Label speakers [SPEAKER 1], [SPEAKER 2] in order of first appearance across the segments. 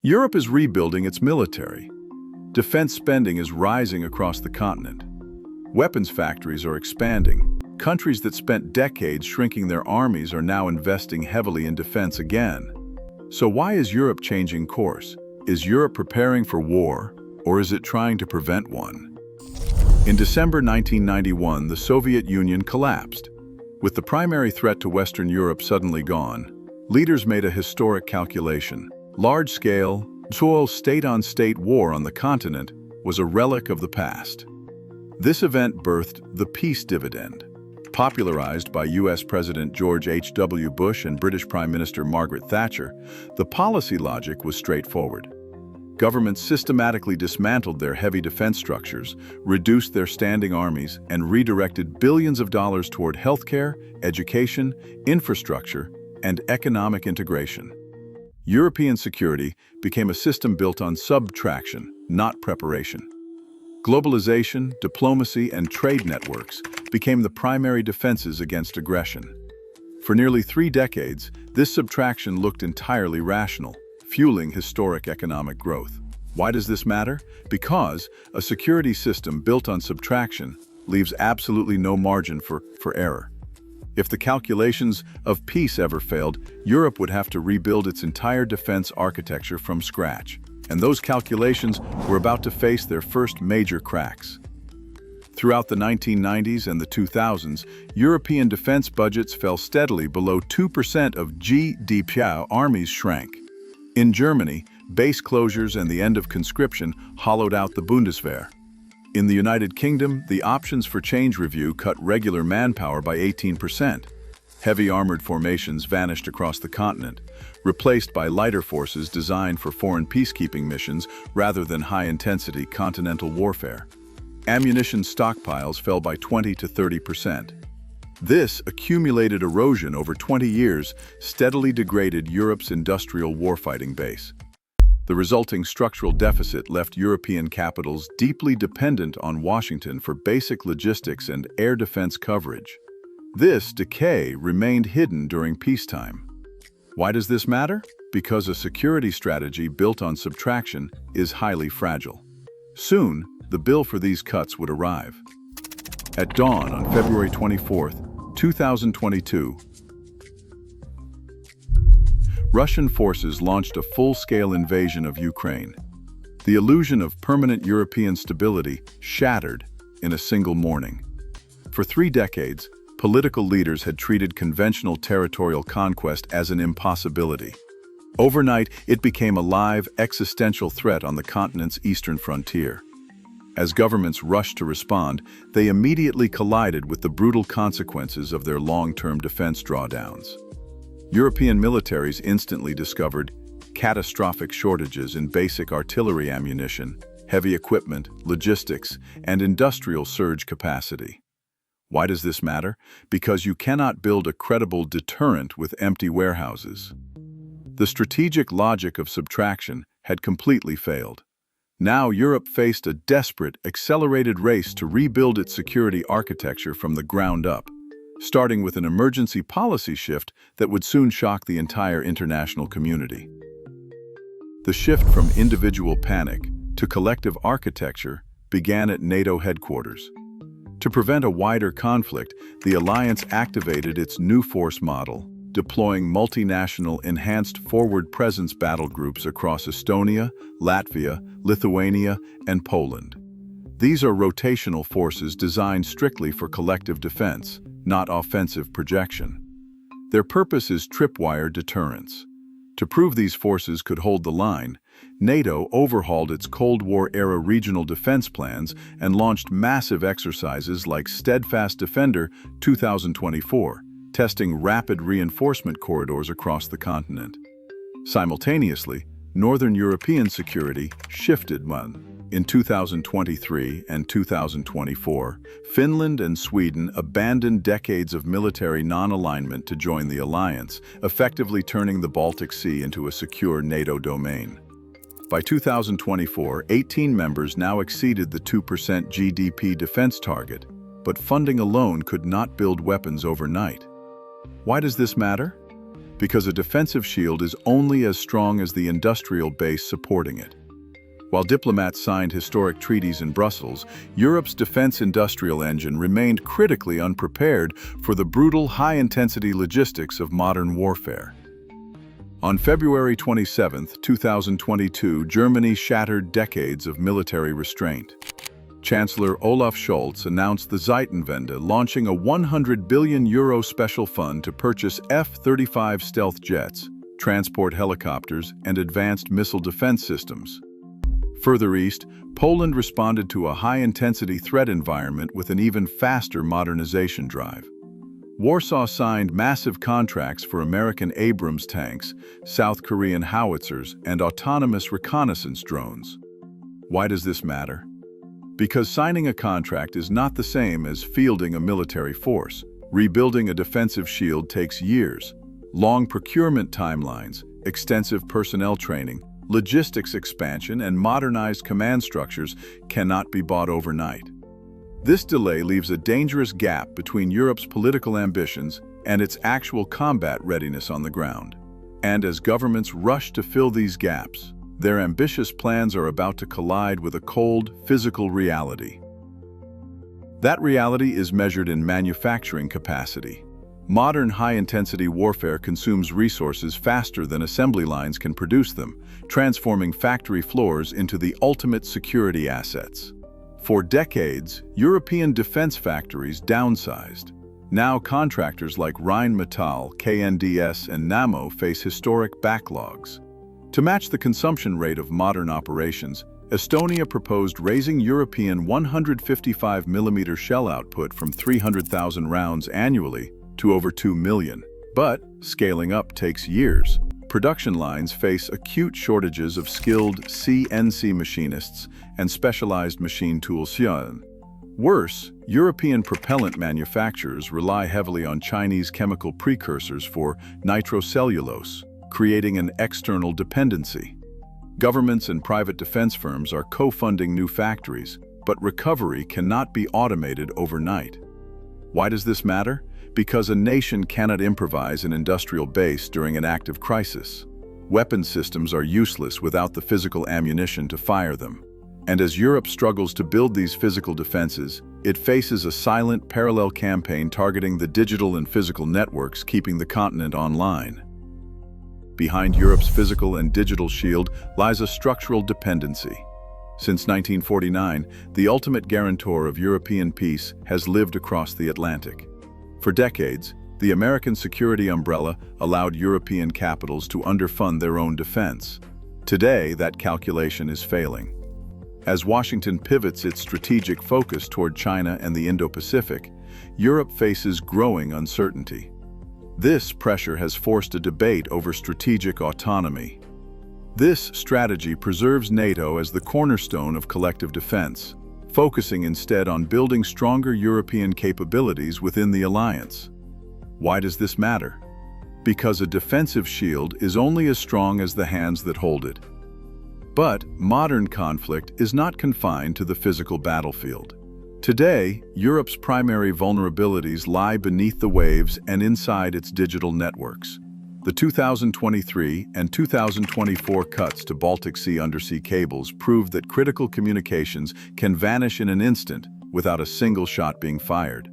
[SPEAKER 1] Europe is rebuilding its military. Defense spending is rising across the continent. Weapons factories are expanding. Countries that spent decades shrinking their armies are now investing heavily in defense again. So why is Europe changing course? Is Europe preparing for war, or is it trying to prevent one? In December 1991, the Soviet Union collapsed. With the primary threat to Western Europe suddenly gone, leaders made a historic calculation. Large-scale, state-on-state war on the continent was a relic of the past. This event birthed the Peace Dividend. Popularized by U.S. President George H.W. Bush and British Prime Minister Margaret Thatcher, the policy logic was straightforward. Governments systematically dismantled their heavy defense structures, reduced their standing armies, and redirected billions of dollars toward healthcare, education, infrastructure, and economic integration. European security became a system built on subtraction, not preparation. Globalization, diplomacy, and trade networks became the primary defenses against aggression. For nearly 3 decades, this subtraction looked entirely rational, fueling historic economic growth. Why does this matter? Because a security system built on subtraction leaves absolutely no margin for error. If the calculations of peace ever failed, Europe would have to rebuild its entire defense architecture from scratch. And those calculations were about to face their first major cracks. Throughout the 1990s and the 2000s, European defense budgets fell steadily below 2% of GDP. Armies shrank. In Germany, base closures and the end of conscription hollowed out the Bundeswehr. In the United Kingdom, the Options for Change review cut regular manpower by 18%. Heavy armored formations vanished across the continent, replaced by lighter forces designed for foreign peacekeeping missions rather than high-intensity continental warfare. Ammunition stockpiles fell by 20 to 30%. This accumulated erosion over 20 years steadily degraded Europe's industrial warfighting base. The resulting structural deficit left European capitals deeply dependent on Washington for basic logistics and air defense coverage. This decay remained hidden during peacetime. Why does this matter? Because a security strategy built on subtraction is highly fragile. Soon, the bill for these cuts would arrive. At dawn on February 24, 2022, Russian forces launched a full-scale invasion of Ukraine. The illusion of permanent European stability shattered in a single morning. For 3 decades, political leaders had treated conventional territorial conquest as an impossibility. Overnight, it became a live, existential threat on the continent's eastern frontier. As governments rushed to respond, they immediately collided with the brutal consequences of their long-term defense drawdowns. European militaries instantly discovered catastrophic shortages in basic artillery ammunition, heavy equipment, logistics, and industrial surge capacity. Why does this matter? Because you cannot build a credible deterrent with empty warehouses. The strategic logic of subtraction had completely failed. Now Europe faced a desperate, accelerated race to rebuild its security architecture from the ground up, starting with an emergency policy shift that would soon shock the entire international community. The shift from individual panic to collective architecture began at NATO headquarters. To prevent a wider conflict, the alliance activated its new force model, deploying multinational enhanced forward presence battle groups across Estonia, Latvia, Lithuania, and Poland. These are rotational forces designed strictly for collective defense, not offensive projection. Their purpose is tripwire deterrence. To prove these forces could hold the line, NATO overhauled its Cold War-era regional defense plans and launched massive exercises like Steadfast Defender 2024, testing rapid reinforcement corridors across the continent. Simultaneously, Northern European security shifted. In 2023 and 2024, Finland and Sweden abandoned decades of military non-alignment to join the alliance, effectively turning the Baltic Sea into a secure NATO domain. By 2024, 18 members now exceeded the 2% GDP defense target, but funding alone could not build weapons overnight. Why does this matter? Because a defensive shield is only as strong as the industrial base supporting it. While diplomats signed historic treaties in Brussels, Europe's defense industrial engine remained critically unprepared for the brutal, high-intensity logistics of modern warfare. On February 27, 2022, Germany shattered decades of military restraint. Chancellor Olaf Scholz announced the Zeitenwende, launching a €100 billion special fund to purchase F-35 stealth jets, transport helicopters, and advanced missile defense systems. Further east, Poland responded to a high-intensity threat environment with an even faster modernization drive. Warsaw signed massive contracts for American Abrams tanks, South Korean howitzers, and autonomous reconnaissance drones. Why does this matter? Because signing a contract is not the same as fielding a military force. Rebuilding a defensive shield takes years. Long procurement timelines, extensive personnel training, logistics expansion, and modernized command structures cannot be bought overnight. This delay leaves a dangerous gap between Europe's political ambitions and its actual combat readiness on the ground. And as governments rush to fill these gaps, their ambitious plans are about to collide with a cold, physical reality. That reality is measured in manufacturing capacity. Modern high-intensity warfare consumes resources faster than assembly lines can produce them, transforming factory floors into the ultimate security assets. For decades, European defense factories downsized. Now contractors like Rheinmetall, KNDS, and NAMO face historic backlogs. To match the consumption rate of modern operations, Estonia proposed raising European 155mm shell output from 300,000 rounds annually to over 2 million. But scaling up takes years. Production lines face acute shortages of skilled CNC machinists and specialized machine tools. Worse, European propellant manufacturers rely heavily on Chinese chemical precursors for nitrocellulose, creating an external dependency. Governments and private defense firms are co-funding new factories, but recovery cannot be automated overnight. Why does this matter? Because a nation cannot improvise an industrial base during an active crisis. Weapon systems are useless without the physical ammunition to fire them. And as Europe struggles to build these physical defenses, it faces a silent, parallel campaign targeting the digital and physical networks keeping the continent online. Behind Europe's physical and digital shield lies a structural dependency. Since 1949, the ultimate guarantor of European peace has lived across the Atlantic. For decades, the American security umbrella allowed European capitals to underfund their own defense. Today, that calculation is failing. As Washington pivots its strategic focus toward China and the Indo-Pacific, Europe faces growing uncertainty. This pressure has forced a debate over strategic autonomy. This strategy preserves NATO as the cornerstone of collective defense, focusing instead on building stronger European capabilities within the alliance. Why does this matter? Because a defensive shield is only as strong as the hands that hold it. But modern conflict is not confined to the physical battlefield. Today, Europe's primary vulnerabilities lie beneath the waves and inside its digital networks. The 2023 and 2024 cuts to Baltic Sea undersea cables proved that critical communications can vanish in an instant without a single shot being fired.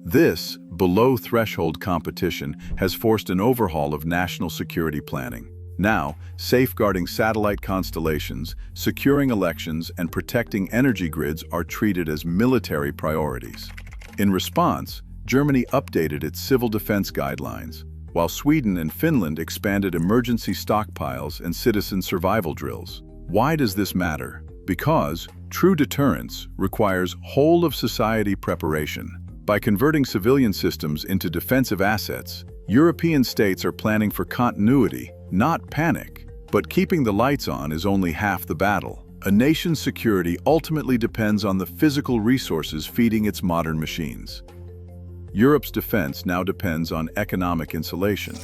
[SPEAKER 1] This below-threshold competition has forced an overhaul of national security planning. Now, safeguarding satellite constellations, securing elections, and protecting energy grids are treated as military priorities. In response, Germany updated its civil defense guidelines, while Sweden and Finland expanded emergency stockpiles and citizen survival drills. Why does this matter? Because true deterrence requires whole-of-society preparation. By converting civilian systems into defensive assets, European states are planning for continuity, not panic. But keeping the lights on is only half the battle. A nation's security ultimately depends on the physical resources feeding its modern machines. Europe's defense now depends on economic insulation.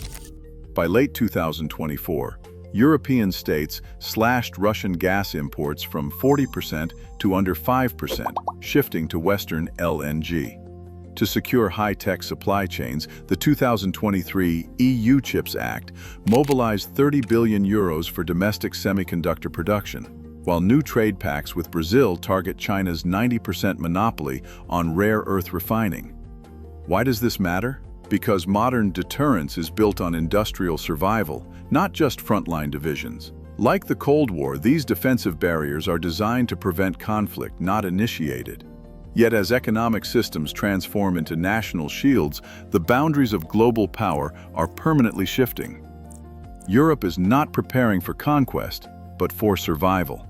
[SPEAKER 1] By late 2024, European states slashed Russian gas imports from 40% to under 5%, shifting to Western LNG. To secure high-tech supply chains, the 2023 EU Chips Act mobilized €30 billion for domestic semiconductor production, while new trade pacts with Brazil target China's 90% monopoly on rare earth refining. Why does this matter? Because modern deterrence is built on industrial survival, not just frontline divisions. Like the Cold War, these defensive barriers are designed to prevent conflict, not initiate it. Yet as economic systems transform into national shields, the boundaries of global power are permanently shifting. Europe is not preparing for conquest, but for survival.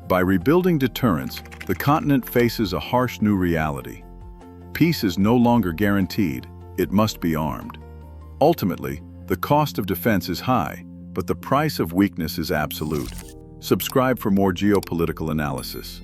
[SPEAKER 1] By rebuilding deterrence, the continent faces a harsh new reality. Peace is no longer guaranteed, it must be armed. Ultimately, the cost of defense is high, but the price of weakness is absolute. Subscribe for more geopolitical analysis.